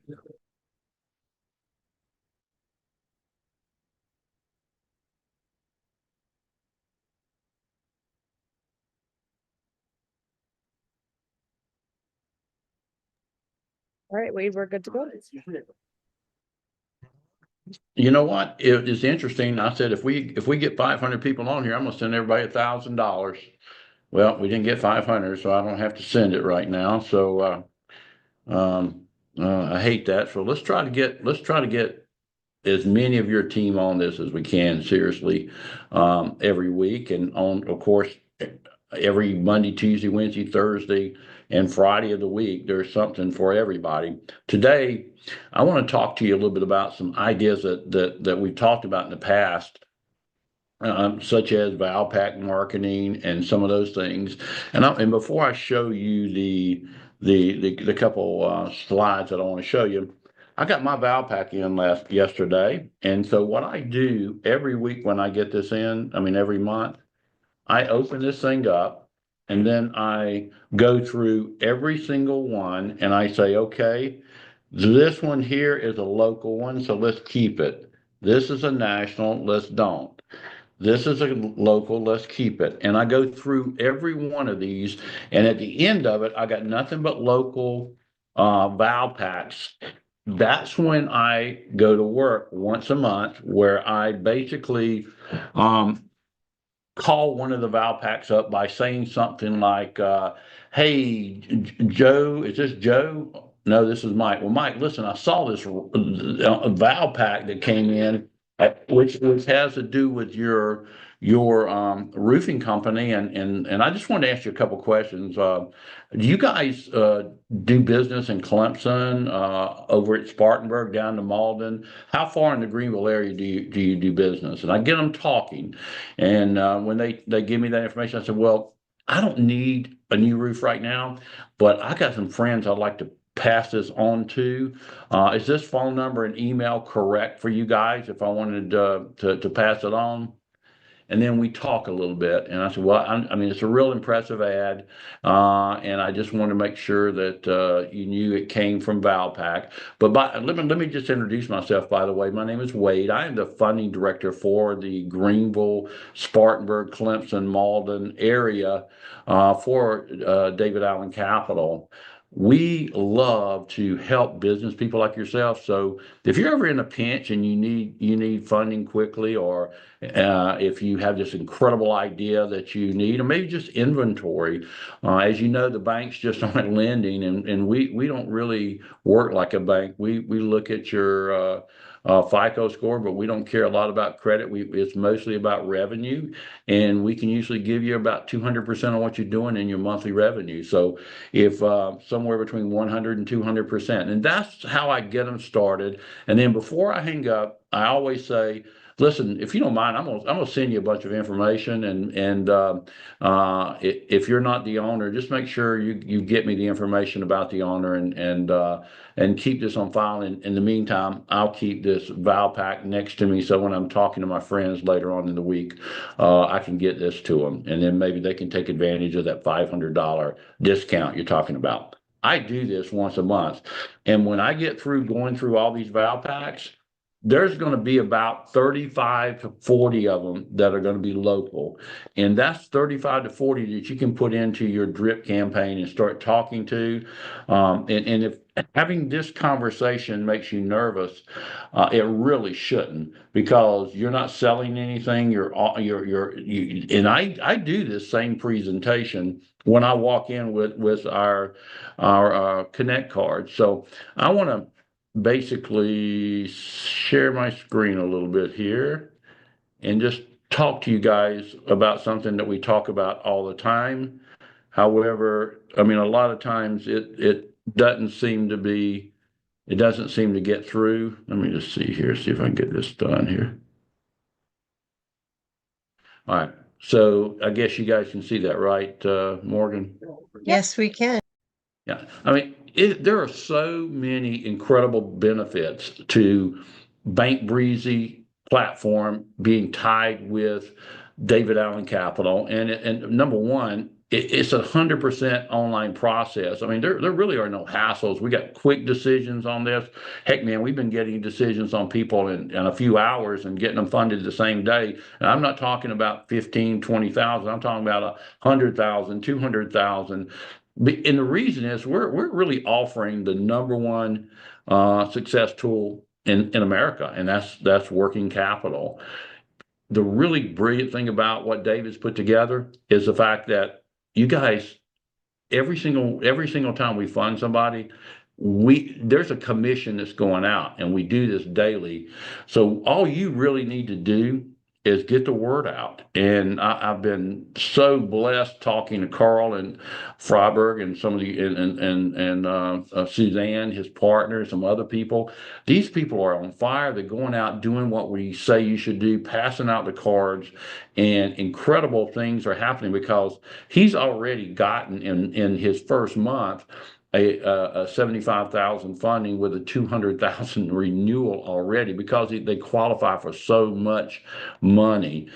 All right, Wade, we're good to go. You know what? It is interesting. I said, if we get 500 people on here, I'm gonna send everybody $1,000. Well, we didn't get 500, so I don't have to send it right now. So, I hate that. So let's try to get as many of your team on this as we can, seriously, every week, and on, of course, every Monday, Tuesday, Wednesday, Thursday, and Friday of the week, there's something for everybody. Today, I want to talk to you a little bit about some ideas that we've talked about in the past, such as Valpak marketing and some of those things. And before I show you the couple slides that I want to show you, I got my Valpak in yesterday, and so what I do every week when I get this in, I mean every month, I open this thing up, and then I go through every single one, and I say, okay, this one here is a local one, so let's keep it. This is a national, let's don't. This is a local, let's keep it. And I go through every one of these, and at the end of it, I got nothing but local Valpaks. That's when I go to work once a month, where I basically call one of the Valpaks up by saying something like, hey, Joe, is this Joe? No, this is Mike. Well, Mike, listen, I saw this Valpak that came in, which has to do with your roofing company, and I just wanted to ask you a couple questions. Do you guys do business in Clemson, over at Spartanburg, down to Malden? How far in the Greenville area do you do business? And I get them talking, and when they give me that information, I said, well, I don't need a new roof right now, but I got some friends I'd like to pass this on to. Is this phone number and email correct for you guys if I wanted to pass it on? And then we talk a little bit, and I said, well, I mean, it's a real impressive ad, and I just want to make sure that you knew it came from Valpak. But let me just introduce myself, by the way. My name is Wade. I am the funding director for the Greenville, Spartanburg, Clemson, Malden area for David Allen Capital. We love to help business people like yourself. So if you're ever in a pinch and you need funding quickly, or if you have this incredible idea that you need, or maybe just inventory. As you know, the banks just aren't lending, and we don't really work like a bank. We look at your FICO score, but we don't care a lot about credit. It's mostly about revenue, and we can usually give you about 200% of what you're doing in your monthly revenue. So if somewhere between 100 and 200%, and that's how I get them started. And then before I hang up, I always say, listen, if you don't mind, I'm gonna send you a bunch of information, and if you're not the owner, just make sure you get me the information about the owner, and keep this on file. In the meantime, I'll keep this Valpak next to me, so when I'm talking to my friends later on in the week, I can get this to them, and then maybe they can take advantage of that $500 discount you're talking about. I do this once a month, and when I get through going through all these Valpaks, there's going to be about 35 to 40 of them that are going to be local. And that's 35 to 40 that you can put into your drip campaign and start talking to. And if having this conversation makes you nervous, it really shouldn't, because you're not selling anything. And I do this same presentation when I walk in with our Connect card. So I want to basically share my screen a little bit here and just talk to you guys about something that we talk about all the time. However, I mean, a lot of times it doesn't seem to get through. Let me just see here, see if I can get this done here. All right. So I guess you guys can see that, right, Morgan? Yes, we can. Yeah, I mean, there are so many incredible benefits to Bank Breezy platform being tied with David Allen Capital. And number one, it's 100% online process. I mean, there really are no hassles. We got quick decisions on this. Heck, man, we've been getting decisions on people in a few hours and getting them funded the same day. And I'm not talking about 15, 20,000. I'm talking about 100,000, 200,000. And the reason is we're really offering the number one success tool in America, and that's working capital. The really brilliant thing about what David's put together is the fact that you guys, every single time we fund somebody, there's a commission that's going out, and we do this daily. So all you really need to do is get the word out. And I've been so blessed talking to Carl and Freiberg and some of the and Suzanne, his partner, some other people. These people are on fire. They're going out doing what we say you should do, passing out the cards, and incredible things are happening because he's already gotten in his first month a 75,000 funding with a 200,000 renewal already because they qualify for so much money.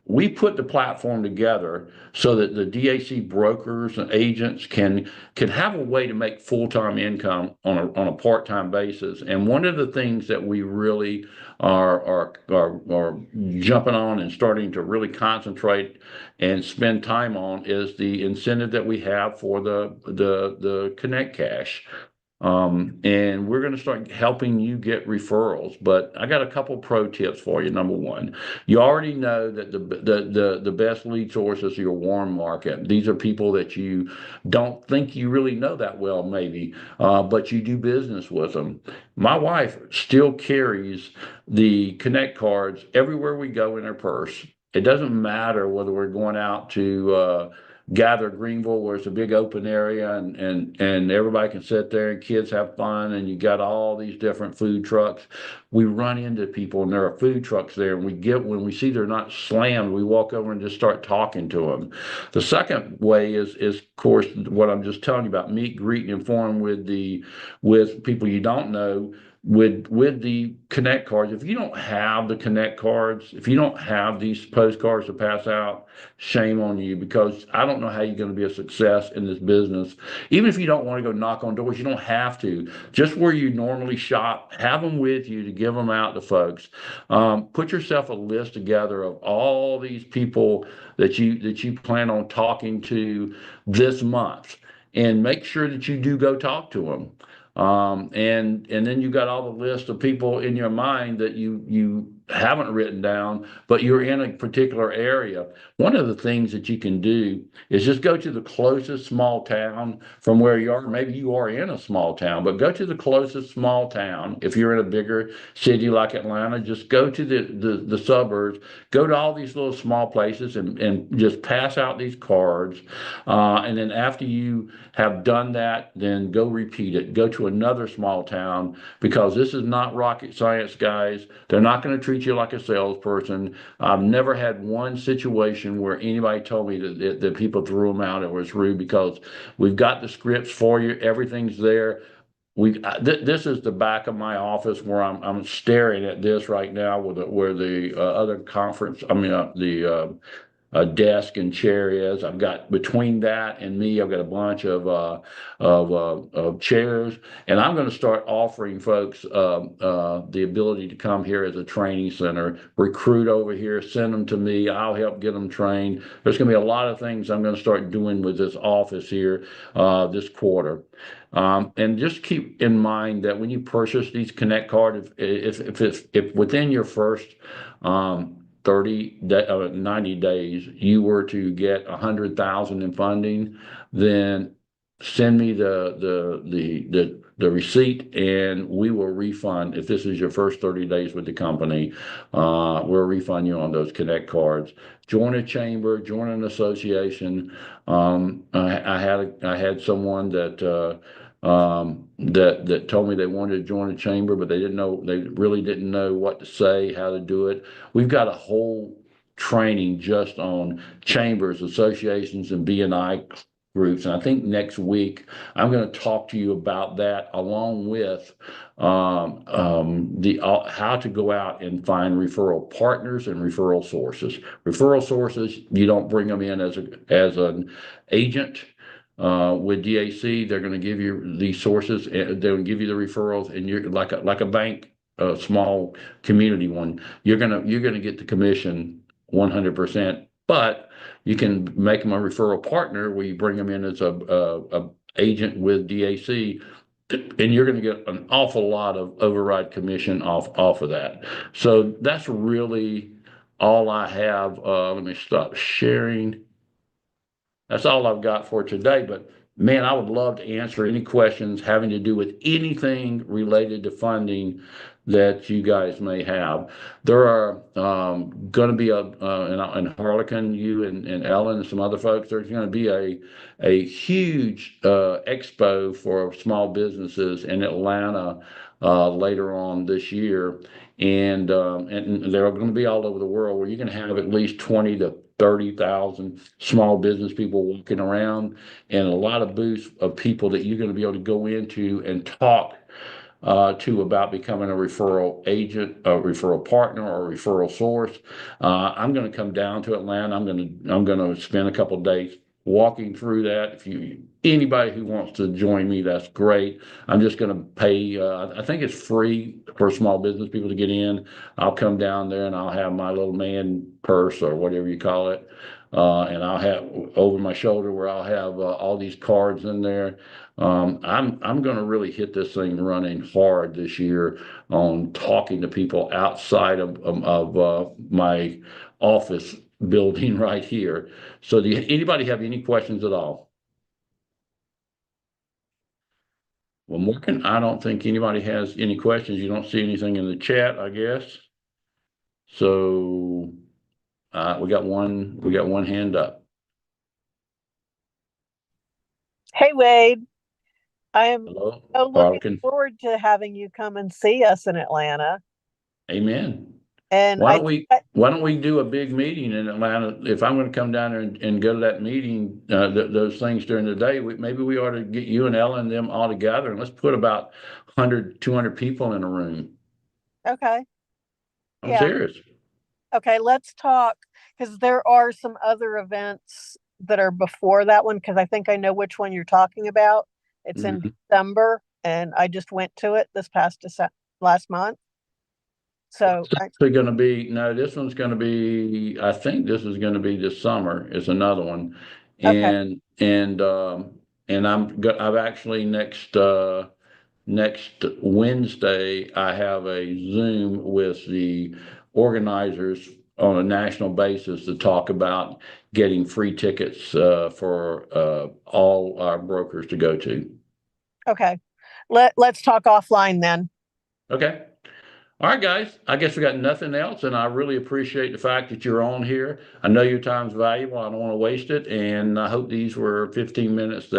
We put the platform together so that the DAC brokers and agents can have a way to make full-time income on a part-time basis. And one of the things that we really are jumping on and starting to really concentrate and spend time on is the incentive that we have for the Connect Cash. And we're going to start helping you get referrals. But I got a couple pro tips for you. Number one, you already know that the best lead source is your warm market. These are people that you don't think you really know that well, maybe, but you do business with them. My wife still carries the Connect cards everywhere we go in her purse. It doesn't matter whether we're going out to Gather Greenville, where it's a big open area and everybody can sit there and kids have fun, and you got all these different food trucks. We run into people and there are food trucks there, and when we see they're not slammed, we walk over and just start talking to them. The second way is of course what I'm just telling you about: meet, greet, and inform with people you don't know. With the Connect cards, if you don't have the Connect cards, if you don't have these postcards to pass out, shame on you, because I don't know how you're going to be a success in this business. Even if you don't want to go knock on doors, you don't have to. Just where you normally shop, have them with you to give them out to folks. Put yourself a list together of all these people that you plan on talking to this month, and make sure that you do go talk to them. And then you got all the list of people in your mind that you haven't written down, but you're in a particular area. One of the things that you can do is just go to the closest small town from where you are. Maybe you are in a small town, but go to the closest small town. If you're in a bigger city like Atlanta, just go to the suburbs, go to all these little small places and just pass out these cards. And then after you have done that, then go repeat it. Go to another small town, because this is not rocket science, guys. They're not going to treat you like a salesperson. I've never had one situation where anybody told me that people threw them out or was rude, because we've got the scripts for you. Everything's there. This is the back of my office where I'm staring at this right now, where the other conference, a desk and chair is. I've got, between that and me, I've got a bunch of chairs, and I'm going to start offering folks the ability to come here as a training center, recruit over here, send them to me. I'll help get them trained. There's going to be a lot of things I'm going to start doing with this office here this quarter. And just keep in mind that when you purchase these Connect cards, if within your first 90 days you were to get 100,000 in funding, then send me the receipt, and we will refund. If this is your first 30 days with the company, we'll refund you on those Connect cards. Join a chamber, join an association. I had someone that told me they wanted to join a chamber, but they really didn't know what to say, how to do it. We've got a whole training just on chambers, associations, and BNI groups. And I think next week I'm going to talk to you about that, along with how to go out and find referral partners and referral sources. Referral sources, you don't bring them in as an agent. With DAC, they're going to give you these sources, and they'll give you the referrals, and you're like a bank, a small community one. You're gonna get the commission 100%, but you can make them a referral partner where you bring them in as a agent with DAC, and you're going to get an awful lot of override commission off of that. So that's really all I have. Let me stop sharing. That's all I've got for today, but man, I would love to answer any questions having to do with anything related to funding that you guys may have. There are going to be in Harlequin, you and Ellen and some other folks, there's going to be a huge expo for small businesses in Atlanta later on this year. And they're going to be all over the world, where you can have at least 20 to 30,000 small business people walking around, and a lot of booths of people that you're going to be able to go into and talk to about becoming a referral agent, a referral partner, or a referral source. I'm going to come down to Atlanta. I'm going to spend a couple of days walking through that. If anybody who wants to join me, that's great. I'm just going to pay. I think it's free for small business people to get in. I'll come down there and I'll have my little man purse or whatever you call it, and I'll have over my shoulder where I'll have all these cards in there. I'm going to really hit this thing running hard this year on talking to people outside of my office building right here. So anybody have any questions at all? Well, Morgan, I don't think anybody has any questions. You don't see anything in the chat, I guess. So we got one hand up. Hey, Wade. I am Hello, so looking Harlequin. forward to having you come and see us in Atlanta. Amen. And Why don't we do a big meeting in Atlanta? If I'm going to come down there and go to that meeting, those things during the day, maybe we ought to get you and Ellen and them all together, and let's put about 100, 200 people in a room. Okay. I'm Yeah. serious. Okay, let's talk, because there are some other events that are before that one, because I think I know which one you're talking about. It's in December, and I just went to it this last month. So It's actually going to be, no, this one's going to be, I think this is going to be this summer. It's another one. Okay. And I've actually next Wednesday, I have a Zoom with the organizers on a national basis to talk about getting free tickets for all our brokers to go to. Okay. Let's talk offline then. Okay. All right, guys, I guess we got nothing else, and I really appreciate the fact that you're on here. I know your time's valuable. I don't want to waste it, and I hope these were 15 minutes that